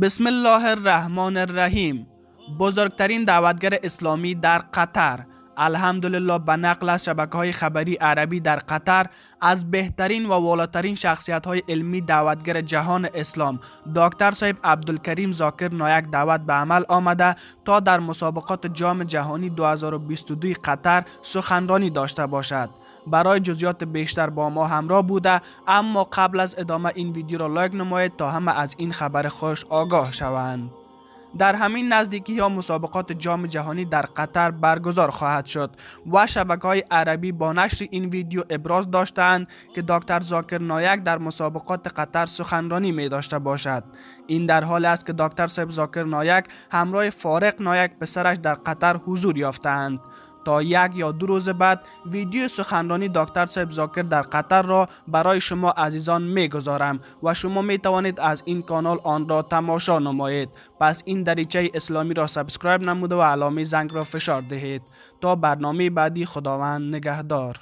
بسم الله الرحمن الرحیم. بزرگترین دعوتگر اسلامی در قطر، الحمدلله به نقل از شبکه‌های خبری عربی در قطر، از بهترین و والاترین شخصیت‌های علمی دعوتگر جهان اسلام دکتر صاحب عبدالکریم ذاکر نایک دعوت به عمل آمده تا در مسابقات جام جهانی 2022 قطر سخنرانی داشته باشد. برای جزئیات بیشتر با ما همراه بوده، اما قبل از ادامه این ویدیو را لایک نمایید تا همه از این خبر خوش آگاه شوند. در همین نزدیکی ها مسابقات جام جهانی در قطر برگزار خواهد شد و شبکه‌های عربی با نشر این ویدیو ابراز داشتند که دکتر ذاکر نایک در مسابقات قطر سخنرانی می داشته باشد. این در حالی است که دکتر صاحب ذاکر نایک همراه فارق نایک پسرش در قطر حضور یافتند. تا 1 یا 2 روز بعد ویدیو سخنرانی دکتر صاحب ذاکر در قطر را برای شما عزیزان میگذارم و شما می توانید از این کانال آن را تماشا نمایید. پس این دریچه اسلامی را سابسکرایب نموده و علامه زنگ را فشار دهید. تا برنامه بعدی، خداوند نگهدار.